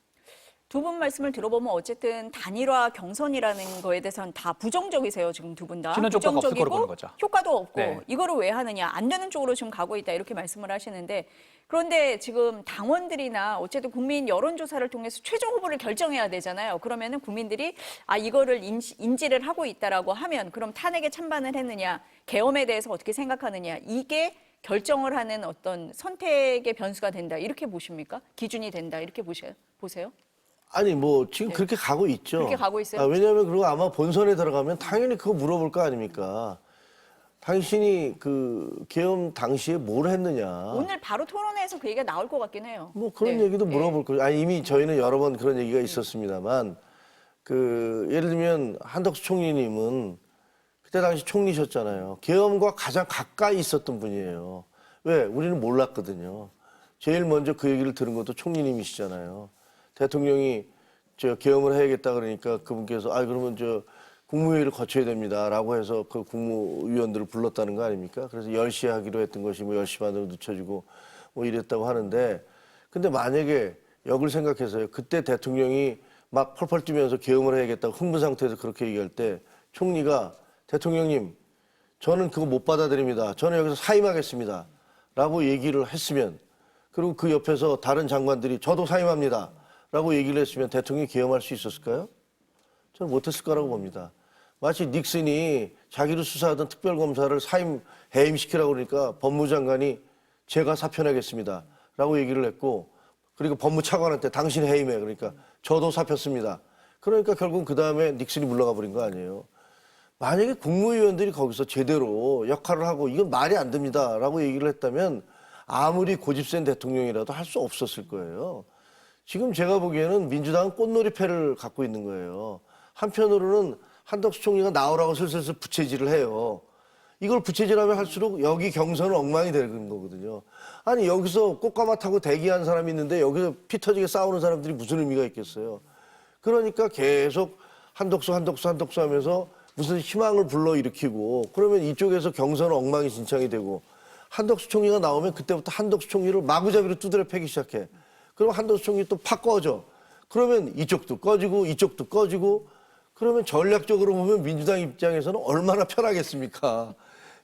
두 분 말씀을 들어보면 어쨌든 단일화 경선이라는 거에 대해서는 다 부정적이세요. 지금 두 분 다. 시너지 효과가 없을 거로 보는 거죠. 효과도 없고 네. 이거를 왜 하느냐. 안 되는 쪽으로 지금 가고 있다 이렇게 말씀을 하시는데 그런데 지금 당원들이나 어쨌든 국민 여론조사를 통해서 최종 후보를 결정해야 되잖아요. 그러면은 국민들이 이거를 인지를 하고 있다라고 하면 그럼 탄핵에 찬반을 했느냐. 계엄에 대해서 어떻게 생각하느냐. 이게 결정을 하는 어떤 선택의 변수가 된다. 이렇게 보십니까? 기준이 된다. 이렇게 보세요? 아니 지금 그렇게 가고 있죠. 그렇게 가고 있어요? 왜냐하면 그리고 아마 본선에 들어가면 당연히 그거 물어볼 거 아닙니까? 당신이 계엄 당시에 뭘 했느냐. 오늘 바로 토론회에서 그 얘기가 나올 것 같긴 해요. 그런 얘기도 물어볼 거예요. 이미 저희는 여러 번 그런 얘기가 있었습니다만 예를 들면 한덕수 총리님은 그때 당시 총리셨잖아요. 계엄과 가장 가까이 있었던 분이에요. 왜? 우리는 몰랐거든요. 제일 먼저 그 얘기를 들은 것도 총리님이시잖아요. 대통령이 계엄을 해야겠다 그러니까 그분께서 그러면 국무회의를 거쳐야 됩니다라고 해서 그 국무위원들을 불렀다는 거 아닙니까? 그래서 10시에 하기로 했던 것이 10시 반으로 늦춰지고 이랬다고 하는데 근데 만약에 역을 생각해서요. 그때 대통령이 막 펄펄 뛰면서 계엄을 해야겠다고 흥분 상태에서 그렇게 얘기할 때 총리가 대통령님 저는 그거 못 받아들입니다. 저는 여기서 사임하겠습니다. 라고 얘기를 했으면 그리고 그 옆에서 다른 장관들이 저도 사임합니다. 라고 얘기를 했으면 대통령이 계엄할 수 있었을까요? 저는 못했을 거라고 봅니다. 마치 닉슨이 자기를 수사하던 특별검사를 해임시키라고 그러니까 법무장관이 제가 사표내겠습니다. 라고 얘기를 했고 그리고 법무차관한테 당신 해임해. 그러니까 저도 사표씁니다. 그러니까 결국 그 다음에 닉슨이 물러가 버린 거 아니에요. 만약에 국무위원들이 거기서 제대로 역할을 하고 이건 말이 안 됩니다. 라고 얘기를 했다면 아무리 고집센 대통령이라도 할 수 없었을 거예요. 지금 제가 보기에는 민주당은 꽃놀이패를 갖고 있는 거예요. 한편으로는 한덕수 총리가 나오라고 슬슬 부채질을 해요. 이걸 부채질하면 할수록 여기 경선은 엉망이 되는 거거든요. 아니 여기서 꽃가마 타고 대기한 사람이 있는데 여기서 피 터지게 싸우는 사람들이 무슨 의미가 있겠어요. 그러니까 계속 한덕수 하면서 무슨 희망을 불러일으키고 그러면 이쪽에서 경선은 엉망진창이 되고 한덕수 총리가 나오면 그때부터 한덕수 총리를 마구잡이로 두드려 패기 시작해. 그럼 한덕수 총리 또 팍 꺼져. 그러면 이쪽도 꺼지고 이쪽도 꺼지고 그러면 전략적으로 보면 민주당 입장에서는 얼마나 편하겠습니까?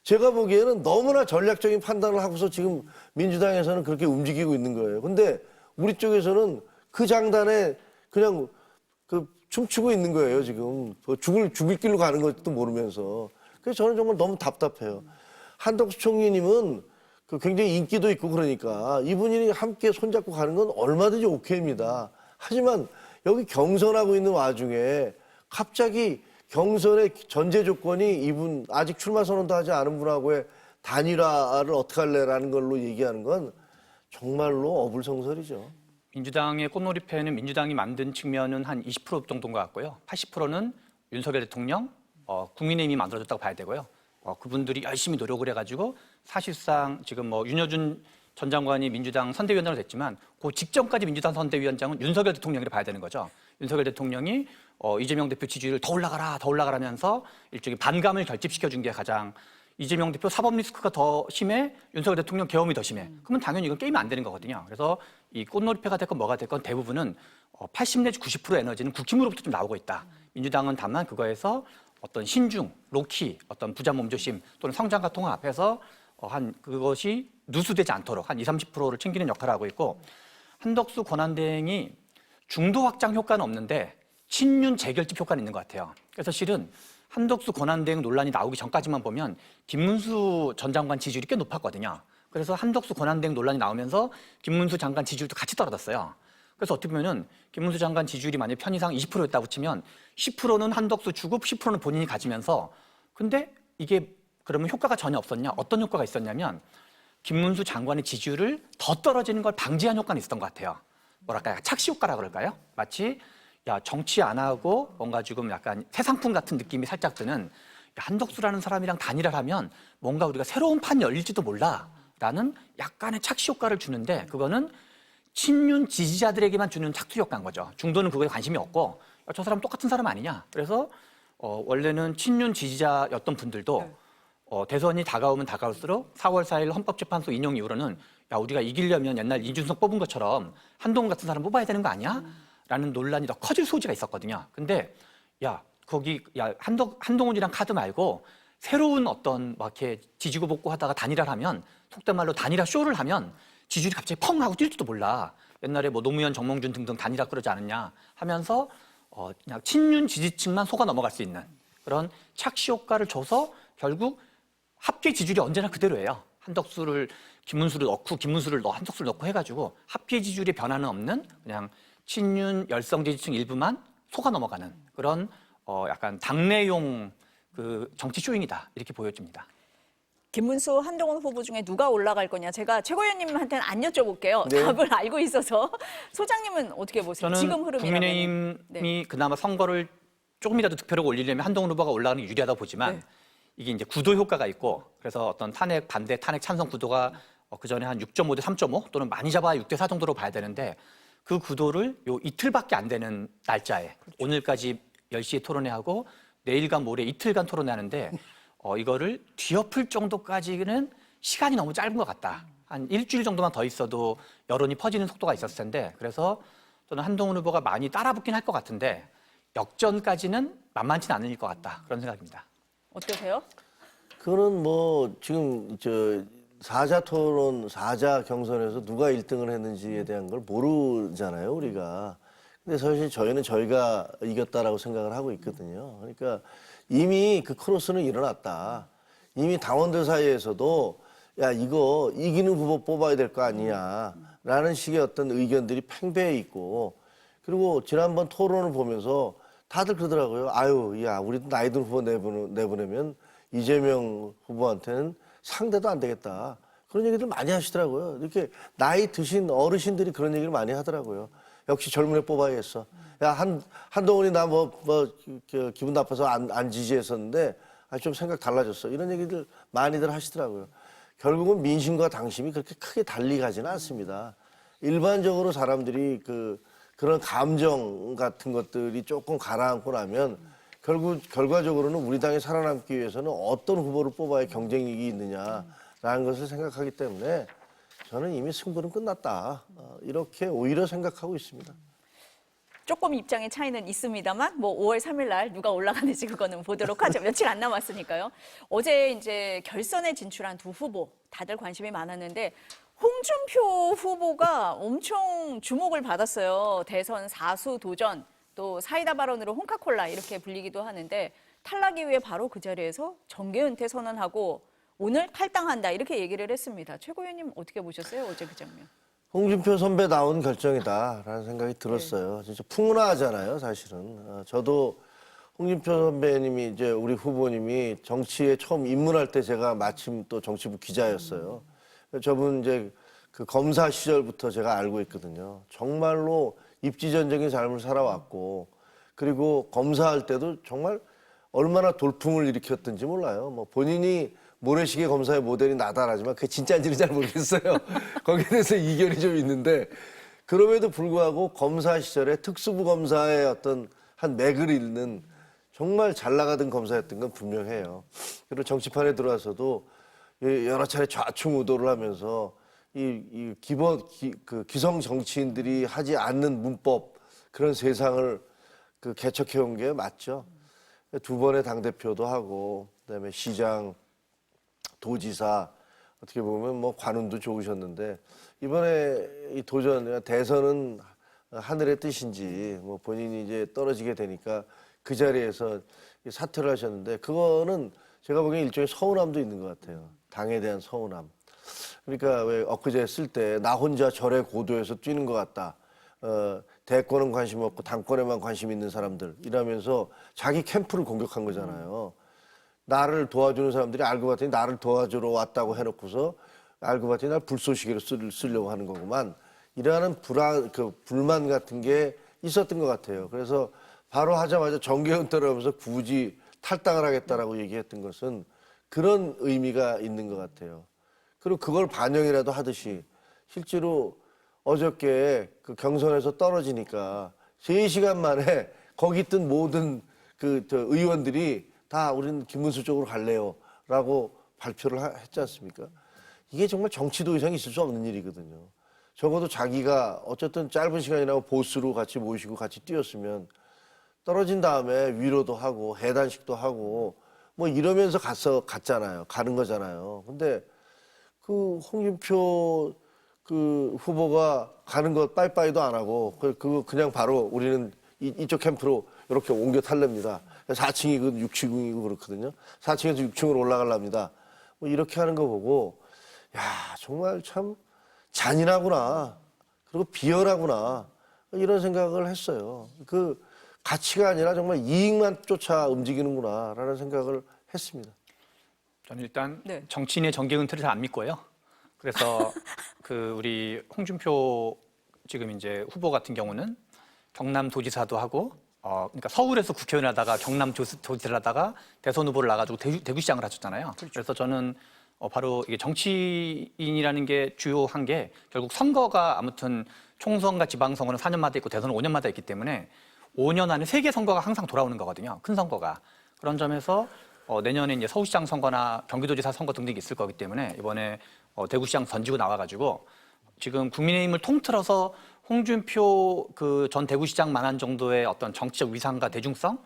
제가 보기에는 너무나 전략적인 판단을 하고서 지금 민주당에서는 그렇게 움직이고 있는 거예요. 근데 우리 쪽에서는 그 장단에 그냥 춤추고 있는 거예요, 지금. 죽을 길로 가는 것도 모르면서. 그래서 저는 정말 너무 답답해요. 한덕수 총리님은 굉장히 인기도 있고 그러니까 이분이 함께 손잡고 가는 건 얼마든지 오케이입니다. 하지만 여기 경선하고 있는 와중에 갑자기 경선의 전제 조건이 이분 아직 출마 선언도 하지 않은 분하고의 단일화를 어떻게 할래라는 걸로 얘기하는 건 정말로 어불성설이죠. 민주당의 꽃놀이패는 민주당이 만든 측면은 한 20% 정도인 것 같고요. 80%는 윤석열 대통령, 국민의힘이 만들어줬다고 봐야 되고요. 그분들이 열심히 노력을 해가지고 사실상 지금 윤여준 전 장관이 민주당 선대위원장으로 됐지만 그 직전까지 민주당 선대위원장은 윤석열 대통령이라 봐야 되는 거죠. 윤석열 대통령이 이재명 대표 지지율을 더 올라가라면서 일종의 반감을 결집시켜준 게 가장 이재명 대표 사법 리스크가 더 심해, 윤석열 대통령 계엄이 더 심해. 그러면 당연히 이건 게임이 안 되는 거거든요. 그래서 이 꽃놀이패가 됐건 뭐가 됐건 대부분은 80 내지 90% 에너지는 국힘으로부터 좀 나오고 있다. 민주당은 다만 그거에서 어떤 신중, 로키, 어떤 부자 몸조심 또는 성장과 통합 앞에서 그것이 누수되지 않도록 한 20, 30%를 챙기는 역할을 하고 있고 한덕수 권한대행이 중도 확장 효과는 없는데 친윤 재결집 효과는 있는 것 같아요. 그래서 실은 한덕수 권한대행 논란이 나오기 전까지만 보면 김문수 전 장관 지지율이 꽤 높았거든요. 그래서 한덕수 권한대행 논란이 나오면서 김문수 장관 지지율도 같이 떨어졌어요. 그래서 어떻게 보면은 김문수 장관 지지율이 만약에 편의상 20%였다고 치면 10%는 한덕수 주고 10%는 본인이 가지면서 근데 이게 그러면 효과가 전혀 없었냐? 어떤 효과가 있었냐면 김문수 장관의 지지율을 더 떨어지는 걸 방지한 효과는 있었던 것 같아요. 뭐랄까요? 착시 효과라 그럴까요? 마치 정치 안 하고 뭔가 지금 약간 새상품 같은 느낌이 살짝 드는 한덕수라는 사람이랑 단일화를 하면 뭔가 우리가 새로운 판이 열릴지도 몰라라는 약간의 착시 효과를 주는데 그거는 친윤 지지자들에게만 주는 착수 효과인 거죠. 중도는 그거에 관심이 없고 저 사람 똑같은 사람 아니냐. 그래서 원래는 친윤 지지자였던 분들도 대선이 다가오면 다가올수록 4월 4일 헌법재판소 인용 이후로는 우리가 이기려면 옛날 이준석 뽑은 것처럼 한동훈 같은 사람 뽑아야 되는 거 아니야? 라는 논란이 더 커질 소지가 있었거든요. 근데 한동훈이랑 카드 말고 새로운 어떤 막 이렇게 지지고 볶고 하다가 단일화를 하면 속된 말로 단일화 쇼를 하면 지지율이 갑자기 펑 하고 뛸지도 몰라. 옛날에 노무현, 정몽준 등등 단일화 그러지 않았냐 하면서 그냥 친윤 지지층만 속아 넘어갈 수 있는 그런 착시 효과를 줘서 결국 합계 지지율이 언제나 그대로예요. 한덕수를 김문수를 넣고 한덕수를 넣고 해가지고 합계 지지율의 변화는 없는 그냥 친윤 열성 지지층 일부만 속아 넘어가는 그런 약간 당내용 정치 쇼잉이다 이렇게 보여집니다. 김문수, 한동훈 후보 중에 누가 올라갈 거냐 제가 최고위원님한테는 안 여쭤볼게요. 네. 답을 알고 있어서 소장님은 어떻게 보세요? 저는 지금 흐름이라면 국민의힘이 그나마 선거를 조금이라도 득표를 올리려면 한동훈 후보가 올라가는 게 유리하다고 보지만 이게 이제 구도 효과가 있고 그래서 어떤 탄핵 반대 탄핵 찬성 구도가 그전에 한 6.5 대 3.5 또는 많이 잡아야 6 대 4 정도로 봐야 되는데 그 구도를 요 이틀밖에 안 되는 날짜에 오늘까지 10시에 토론회하고 내일과 모레 이틀간 토론회하는데 이거를 뒤엎을 정도까지는 시간이 너무 짧은 것 같다. 한 일주일 정도만 더 있어도 여론이 퍼지는 속도가 있었을 텐데 그래서 저는 한동훈 후보가 많이 따라붙긴 할 것 같은데 역전까지는 만만치는 않을 것 같다. 그런 생각입니다. 어떠세요? 그거는 지금 사자 토론, 사자 경선에서 누가 1등을 했는지에 대한 걸 모르잖아요, 우리가. 근데 사실 저희는 저희가 이겼다라고 생각을 하고 있거든요. 그러니까 이미 그 크로스는 일어났다. 이미 당원들 사이에서도 이거 이기는 후보 뽑아야 될 거 아니냐 라는 식의 어떤 의견들이 팽배해 있고 그리고 지난번 토론을 보면서 다들 그러더라고요. 우리도 나이 든 후보 내보내면 이재명 후보한테는 상대도 안 되겠다. 그런 얘기들 많이 하시더라고요. 이렇게 나이 드신 어르신들이 그런 얘기를 많이 하더라고요. 역시 젊은 애 뽑아야겠어. 야, 한동훈이 나 기분 나빠서 안 지지했었는데, 좀 생각 달라졌어. 이런 얘기들 많이들 하시더라고요. 결국은 민심과 당심이 그렇게 크게 달리 가지는 않습니다. 일반적으로 사람들이 그런 감정 같은 것들이 조금 가라앉고 나면 결과적으로는 우리 당이 살아남기 위해서는 어떤 후보를 뽑아야 경쟁력이 있느냐라는 것을 생각하기 때문에 저는 이미 승부는 끝났다. 이렇게 오히려 생각하고 있습니다. 조금 입장의 차이는 있습니다만 5월 3일 날 누가 올라가는지 그거는 보도록 하죠. 며칠 안 남았으니까요. 어제 이제 결선에 진출한 두 후보 다들 관심이 많았는데 홍준표 후보가 엄청 주목을 받았어요. 대선 4수 도전 또 사이다 발언으로 홍카콜라 이렇게 불리기도 하는데 탈락 이후에 바로 그 자리에서 정계 은퇴 선언하고 오늘 탈당한다 이렇게 얘기를 했습니다. 최고위원님 어떻게 보셨어요? 어제 그 장면. 홍준표 선배 나온 결정이다라는 생각이 들었어요. 진짜 풍운하잖아요, 사실은. 저도 홍준표 선배님이 이제 우리 후보님이 정치에 처음 입문할 때 제가 마침 또 정치부 기자였어요. 저분 이제 그 검사 시절부터 제가 알고 있거든요. 정말로 입지전적인 삶을 살아왔고, 그리고 검사할 때도 정말 얼마나 돌풍을 일으켰던지 몰라요. 뭐 본인이 모래시계 검사의 모델이 나다라지만 그게 진짜인지는 잘 모르겠어요. 거기에 대해서 이견이 좀 있는데, 그럼에도 불구하고 검사 시절에 특수부 검사의 어떤 한 맥을 잇는 정말 잘 나가던 검사였던 건 분명해요. 그리고 정치판에 들어와서도 여러 차례 좌충우돌을 하면서 기성 정치인들이 하지 않는 문법 그런 세상을 개척해온 게 맞죠. 두 번의 당대표도 하고, 그다음에 시장, 도지사, 어떻게 보면 뭐 관운도 좋으셨는데, 이번에 이 도전, 대선은 하늘의 뜻인지, 뭐 본인이 이제 떨어지게 되니까 그 자리에서 사퇴를 하셨는데, 그거는 제가 보기엔 일종의 서운함도 있는 것 같아요. 당에 대한 서운함. 그러니까 왜 엊그제 쓸 때 나 혼자 절의 고도에서 뛰는 것 같다. 대권은 관심 없고 당권에만 관심 있는 사람들 이러면서 자기 캠프를 공격한 거잖아요. 나를 도와주는 사람들이 알고 봤더니 나를 도와주러 왔다고 해놓고서 알고 봤더니 날 불쏘시개로 쓰려고 하는 거구만. 이러한 불만 같은 게 있었던 것 같아요. 그래서 바로 하자마자 정계 은퇴를 하면서 굳이 탈당을 하겠다라고 얘기했던 것은 그런 의미가 있는 것 같아요. 그리고 그걸 반영이라도 하듯이 실제로 어저께 그 경선에서 떨어지니까 3시간 만에 거기 있던 모든 의원들이 다 우리는 김문수 쪽으로 갈래요 라고 발표를 했지 않습니까? 이게 정말 정치도 이상 있을 수 없는 일이거든요. 적어도 자기가 어쨌든 짧은 시간이라고 보스로 같이 모시고 같이 뛰었으면 떨어진 다음에 위로도 하고 해단식도 하고 뭐 이러면서 갔잖아요. 가는 거잖아요. 근데 그 홍준표 후보가 가는 거 빠이빠이도 안 하고 그거 그냥 바로 우리는 이쪽 캠프로 이렇게 옮겨 탈랍니다. 4층이고 6층이고 그렇거든요. 4층에서 6층으로 올라가랍니다. 뭐 이렇게 하는 거 보고 야 정말 참 잔인하구나. 그리고 비열하구나. 이런 생각을 했어요. 그 가치가 아니라 정말 이익만 쫓아 움직이는구나라는 생각을 했습니다. 저는 일단 네. 정치인의 정계 은퇴를 잘 안 믿고요. 그래서 우리 홍준표 지금 이제 후보 같은 경우는 경남도지사도 하고 그러니까 서울에서 국회의원 하다가 경남도지사를 하다가 대선 후보를 나가지고 대구시장을 하셨잖아요. 그렇죠. 그래서 저는 바로 이게 정치인이라는 게 주요한 게 결국 선거가 아무튼 총선과 지방선거는 4년마다 있고 대선은 5년마다 있기 때문에 5년 안에 3개 선거가 항상 돌아오는 거거든요. 큰 선거가. 그런 점에서 내년에 이제 서울시장 선거나 경기도지사 선거 등등이 있을 거기 때문에 이번에 대구시장 던지고 나와가지고 지금 국민의힘을 통틀어서 홍준표 전 대구시장만한 정도의 어떤 정치적 위상과 대중성을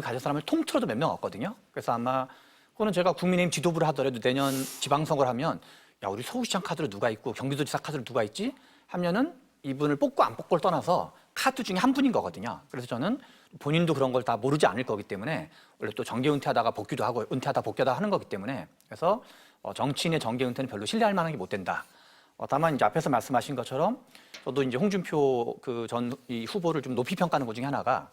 가진 사람을 통틀어도 몇 명 없거든요. 그래서 아마 그거는 제가 국민의힘 지도부를 하더라도 내년 지방선거를 하면 야 우리 서울시장 카드로 누가 있고 경기도지사 카드로 누가 있지? 하면은 이분을 뽑고 안 뽑고를 떠나서 카드 중에 한 분인 거거든요. 그래서 저는 본인도 그런 걸 다 모르지 않을 거기 때문에 원래 또 정계 은퇴하다가 복귀도 하고 은퇴하다 복귀하다 하는 거기 때문에 그래서 정치인의 정계 은퇴는 별로 신뢰할 만한 게 못 된다. 다만 이제 앞에서 말씀하신 것처럼 저도 이제 홍준표 이 후보를 좀 높이 평가하는 것 중에 하나가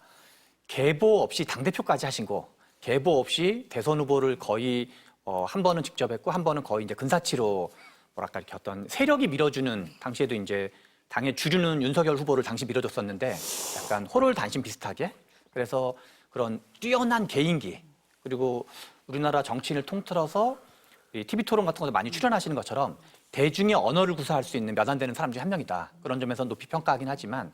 계보 없이 당대표까지 하신 거, 계보 없이 대선 후보를 거의 한 번은 직접 했고 한 번은 거의 이제 근사치로 뭐랄까 이렇게 어떤 세력이 밀어주는 당시에도 이제 당의 주류는 윤석열 후보를 당시 밀어줬었는데 약간 호롤단신 비슷하게 그래서 그런 뛰어난 개인기 그리고 우리나라 정치인을 통틀어서 이 TV 토론 같은 것도 많이 출연하시는 것처럼 대중의 언어를 구사할 수 있는 몇 안 되는 사람 중에 한 명이다. 그런 점에서 높이 평가하긴 하지만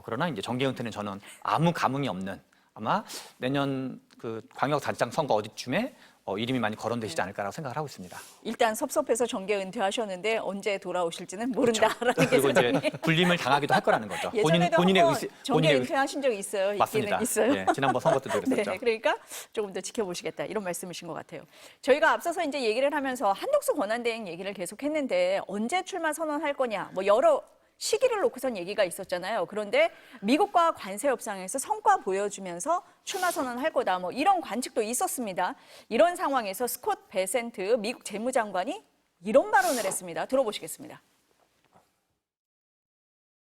그러나 이제 정계 은퇴는 저는 아무 감흥이 없는 아마 내년 그 광역단장 선거 어디쯤에 이름이 많이 거론되시지 않을까라고 생각을 하고 있습니다. 일단 섭섭해서 정계 은퇴하셨는데 언제 돌아오실지는 모른다라는 게 그리고 이제 소장님. 불림을 당하기도 할 거라는 거죠. 예전에도 본인의 한번 의지, 정계 은퇴하신 적 있어요. 맞습니다. 있기는 있어요. 예, 지난번 선거 때도 그랬었죠. 네, 그러니까 조금 더 지켜보시겠다 이런 말씀이신 것 같아요. 저희가 앞서서 이제 얘기를 하면서 한덕수 권한대행 얘기를 계속했는데 언제 출마 선언할 거냐, 뭐 여러 시기를 놓고선 얘기가 있었잖아요. 그런데 미국과 관세 협상에서 성과 보여주면서 출마 선언할 거다, 뭐 이런 관측도 있었습니다. 이런 상황에서 스콧 베센트 미국 재무장관이 이런 발언을 했습니다. 들어보시겠습니다.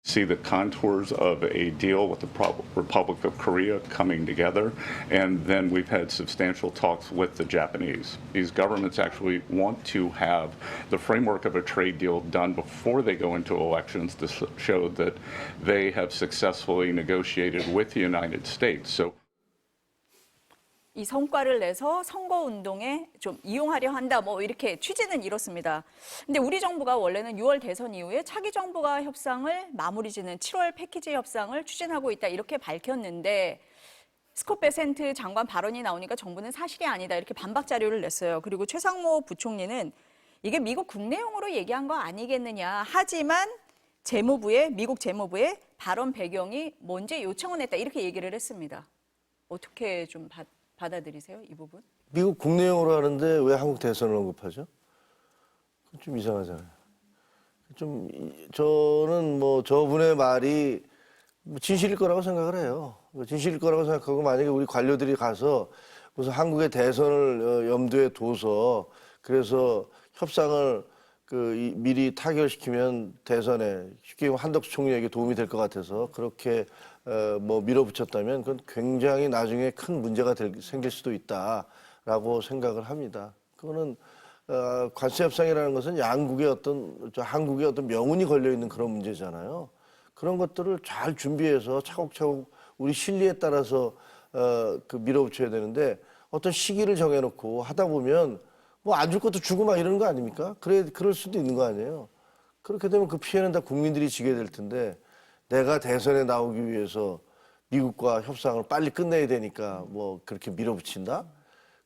See the contours of a deal with the Republic of Korea coming together, and then we've had substantial talks with the Japanese. These governments actually want to have the framework of a trade deal done before they go into elections to show that they have successfully negotiated with the United States. So. 이 성과를 내서 선거운동에 좀 이용하려 한다, 뭐 이렇게 취지는 이렇습니다. 근데 우리 정부가 원래는 6월 대선 이후에 차기 정부가 협상을 마무리 짓는 7월 패키지 협상을 추진하고 있다 이렇게 밝혔는데 스콧 베센트 장관 발언이 나오니까 정부는 사실이 아니다 이렇게 반박 자료를 냈어요. 그리고 최상무 부총리는 이게 미국 국내용으로 얘기한 거 아니겠느냐, 하지만 미국 재무부의 발언 배경이 뭔지 요청은 했다 이렇게 얘기를 했습니다. 어떻게 좀 받아들이세요, 이 부분? 미국 국내용으로 하는데 왜 한국 대선을 언급하죠? 좀 이상하잖아요. 저는 뭐 저분의 말이 진실일 거라고 생각을 해요. 진실일 거라고 생각하고 만약에 우리 관료들이 가서 무슨 한국의 대선을 염두에 둬서 그래서 협상을 미리 타결시키면 대선에 쉽게 한덕수 총리에게 도움이 될 것 같아서 그렇게 뭐 밀어붙였다면 그건 굉장히 나중에 큰 문제가 생길 수도 있다라고 생각을 합니다. 그거는 관세 협상이라는 것은 한국의 어떤 명운이 걸려 있는 그런 문제잖아요. 그런 것들을 잘 준비해서 차곡차곡 우리 실리에 따라서 밀어붙여야 되는데 어떤 시기를 정해놓고 하다 보면 뭐 안 줄 것도 주고 막 이러는 거 아닙니까? 그럴 수도 있는 거 아니에요. 그렇게 되면 그 피해는 다 국민들이 지게 될 텐데 내가 대선에 나오기 위해서 미국과 협상을 빨리 끝내야 되니까 뭐 그렇게 밀어붙인다?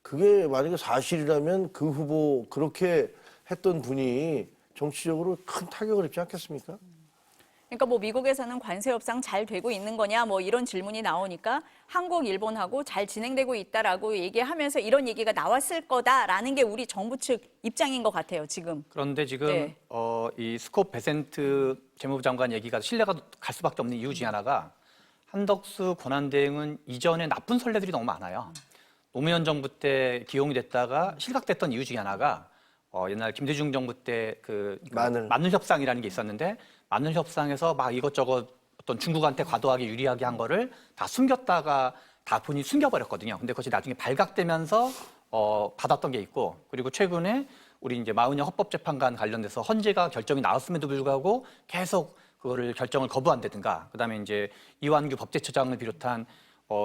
그게 만약에 사실이라면 그 후보 그렇게 했던 분이 정치적으로 큰 타격을 입지 않겠습니까? 그러니까 뭐 미국에서는 관세 협상 잘 되고 있는 거냐 뭐 이런 질문이 나오니까 한국, 일본하고 잘 진행되고 있다라고 얘기하면서 이런 얘기가 나왔을 거다라는 게 우리 정부 측 입장인 것 같아요, 지금. 그런데 지금 네. 이 스콧 베센트 재무부 장관 얘기가 신뢰가 갈 수밖에 없는 이유 중에 하나가 한덕수 권한대행은 이전에 나쁜 선례들이 너무 많아요. 노무현 정부 때 기용이 됐다가 실각됐던 이유 중에 하나가 옛날 김대중 정부 때 마늘 협상이라는 게 있었는데 마늘 협상에서 막 이것저것 어떤 중국한테 과도하게 유리하게 한 거를 다 숨겼다가 다 본인이 숨겨버렸거든요. 근데 그것이 나중에 발각되면서 받았던 게 있고, 그리고 최근에 우리 이제 마은영 헌법재판관 관련돼서 헌재가 결정이 나왔음에도 불구하고 계속 그거를 결정을 거부한다든가, 그다음에 이제 이완규 법제처장을 비롯한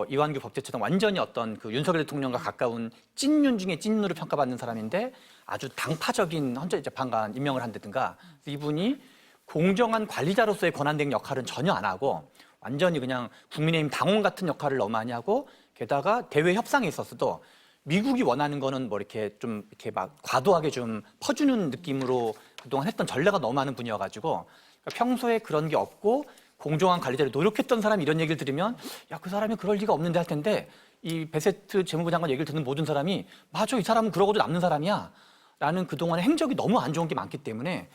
이완규 법제처장 완전히 어떤 그 윤석열 대통령과 가까운 찐윤 중에 찐윤으로 평가받는 사람인데 아주 당파적인 헌재재판관 임명을 한다든가, 이분이 공정한 관리자로서의 권한대행 역할은 전혀 안 하고 완전히 그냥 국민의힘 당원 같은 역할을 너무 많이 하고, 게다가 대외 협상에 있어서도 미국이 원하는 거는 뭐 이렇게 좀 이렇게 막 과도하게 좀 퍼주는 느낌으로 그동안 했던 전례가 너무 많은 분이어가지고, 그러니까 평소에 그런 게 없고 공정한 관리자를 노력했던 사람이 이런 얘기를 들으면 야, 그 사람이 그럴 리가 없는데 할 텐데, 이 베세트 재무부 장관 얘기를 듣는 모든 사람이 맞아, 이 사람은 그러고도 남는 사람이야 라는 그동안의 행적이 너무 안 좋은 게 많기 때문에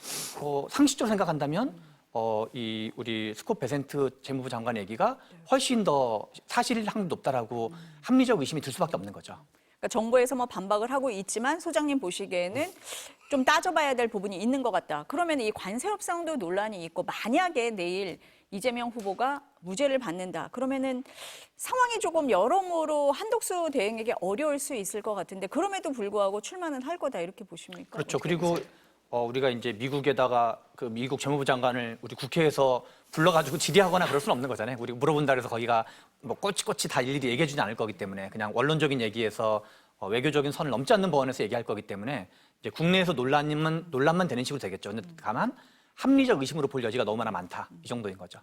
상식적으로 생각한다면 이 우리 스콧 베센트 재무부 장관 얘기가 훨씬 더 사실 확률이 높다라고 합리적 의심이 들 수밖에 없는 거죠. 그러니까 정부에서 뭐 반박을 하고 있지만 소장님 보시기에는 좀 따져봐야 될 부분이 있는 것 같다. 그러면 이 관세 협상도 논란이 있고, 만약에 내일 이재명 후보가 무죄를 받는다. 그러면은 상황이 조금 여러모로 한덕수 대행에게 어려울 수 있을 것 같은데, 그럼에도 불구하고 출마는 할 거다 이렇게 보십니까? 그렇죠. 그리고 우리가 이제 미국에다가 그 미국 재무부 장관을 우리 국회에서 불러가지고 질의하거나 그럴 수는 없는 거잖아요. 우리가 물어본다 그래서 거기가 뭐 꼬치꼬치 다 일일이 얘기해주지 않을 거기 때문에 그냥 원론적인 얘기에서 외교적인 선을 넘지 않는 법안에서 얘기할 거기 때문에 이제 국내에서 논란만 되는 식으로 되겠죠. 근데 다만 합리적 의심으로 볼 여지가 너무나 많다. 이 정도인 거죠.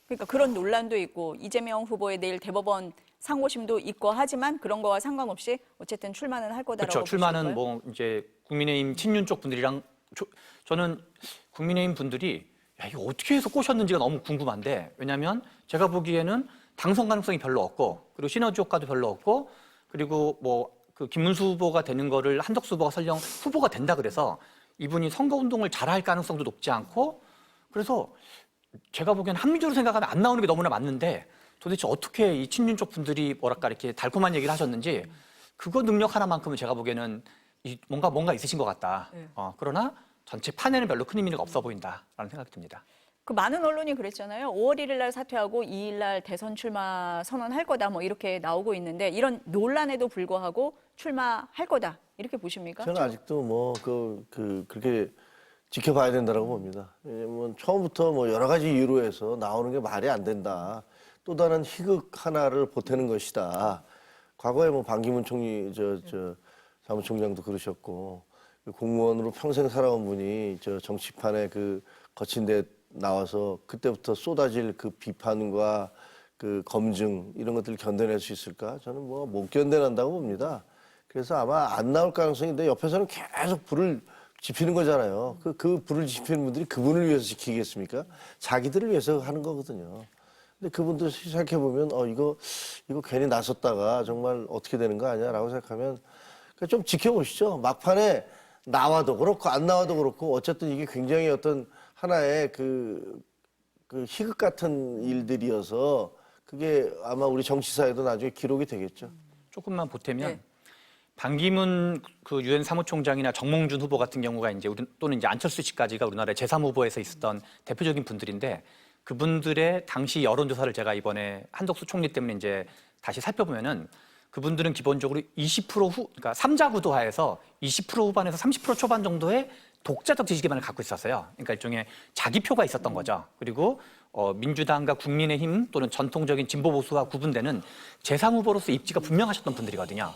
그러니까 그런 논란도 있고 이재명 후보의 내일 대법원 상고심도 있고 하지만 그런 거와 상관없이 어쨌든 출마는 할 거다라고 그렇죠. 출마는 보시는 거예요? 뭐 이제 국민의힘 친윤 쪽 분들이랑 저는 국민의힘 분들이 야, 이거 어떻게 해서 꼬셨는지가 너무 궁금한데 왜냐하면 제가 보기에는 당선 가능성이 별로 없고 그리고 시너지 효과도 별로 없고 그리고 뭐 그 김문수 후보가 되는 거를 한덕수 후보가 설령 후보가 된다 그래서 이분이 선거운동을 잘할 가능성도 높지 않고 그래서 제가 보기엔 합리적으로 생각하면 안 나오는 게 너무나 맞는데 도대체 어떻게 이 친윤 쪽 분들이 뭐랄까 이렇게 달콤한 얘기를 하셨는지 그거 능력 하나만큼은 제가 보기에는 뭔가 있으신 것 같다. 네. 그러나 전체 판에는 별로 큰 의미가 없어 보인다라는 생각이 듭니다. 그 많은 언론이 그랬잖아요. 5월 1일 날 사퇴하고 2일 날 대선 출마 선언할 거다 뭐 이렇게 나오고 있는데 이런 논란에도 불구하고 출마할 거다 이렇게 보십니까? 저는 아직도 뭐 그렇게 지켜봐야 된다고 봅니다. 왜냐면 처음부터 뭐 여러 가지 이유로 해서 나오는 게 말이 안 된다. 또 다른 희극 하나를 보태는 것이다. 과거에 뭐 반기문 총리 사무총장도 그러셨고 공무원으로 평생 살아온 분이 정치판에 그 거친 데 나와서 그때부터 쏟아질 그 비판과 그 검증 이런 것들을 견뎌낼 수 있을까? 저는 뭐 못 견뎌낸다고 봅니다. 그래서 아마 안 나올 가능성인데 옆에서는 계속 불을 지피는 거잖아요. 그 불을 지피는 분들이 그분을 위해서 지키겠습니까? 자기들을 위해서 하는 거거든요. 근데 그분들 생각해보면 이거 괜히 나섰다가 정말 어떻게 되는 거 아니야라고 생각하면 좀 지켜보시죠. 막판에 나와도 그렇고 안 나와도 그렇고 어쨌든 이게 굉장히 어떤 하나의 그 희극 같은 일들이어서 그게 아마 우리 정치사에도 나중에 기록이 되겠죠. 조금만 보태면 네. 반기문 그 유엔 사무총장이나 정몽준 후보 같은 경우가 이제 또는 이제 안철수 씨까지가 우리나라의 제3후보에서 있었던 대표적인 분들인데 그분들의 당시 여론조사를 제가 이번에 한덕수 총리 때문에 이제 다시 살펴보면은 그분들은 기본적으로 20% 그러니까 3자 구도하에서 20% 후반에서 30% 초반 정도의 독자적 지지 기반을 갖고 있었어요. 그러니까 일종의 자기 표가 있었던 거죠. 그리고 민주당과 국민의힘 또는 전통적인 진보 보수와 구분되는 제3 후보로서 입지가 분명하셨던 분들이거든요.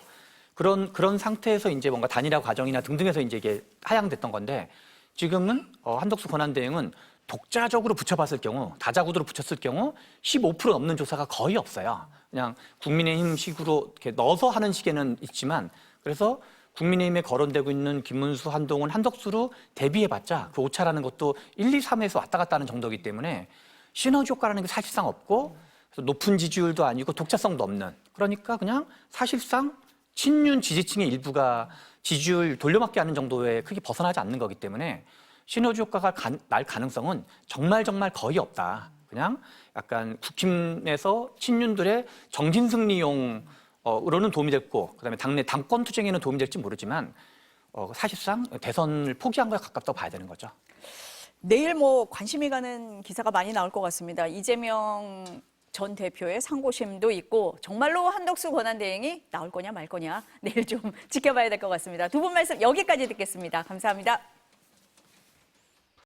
그런 상태에서 이제 뭔가 단일화 과정이나 등등에서 이제 이게 하향됐던 건데 지금은 한덕수 권한대행은 독자적으로 붙여봤을 경우, 다자구도로 붙였을 경우 15% 넘는 조사가 거의 없어요. 그냥 국민의힘 식으로 이렇게 넣어서 하는 식에는 있지만 그래서 국민의힘에 거론되고 있는 김문수, 한동훈, 한덕수로 대비해봤자 그 오차라는 것도 1, 2, 3에서 왔다 갔다 하는 정도이기 때문에 시너지 효과라는 게 사실상 없고 그래서 높은 지지율도 아니고 독자성도 없는 그러니까 그냥 사실상 친윤 지지층의 일부가 지지율 돌려막기 하는 정도에 크게 벗어나지 않는 거기 때문에 시너지 효과가 날 가능성은 정말 거의 없다. 그냥 약간 국힘에서 친윤들의 정진승리용 으로는 도움이 됐고 그다음에 당내 당권 투쟁에는 도움이 될지 모르지만 사실상 대선을 포기한 거에 가깝다고 봐야 되는 거죠. 내일 뭐 관심이 가는 기사가 많이 나올 것 같습니다. 이재명 전 대표의 상고심도 있고 정말로 한덕수 권한대행이 나올 거냐 말 거냐 내일 좀 지켜봐야 될 것 같습니다. 두 분 말씀 여기까지 듣겠습니다. 감사합니다.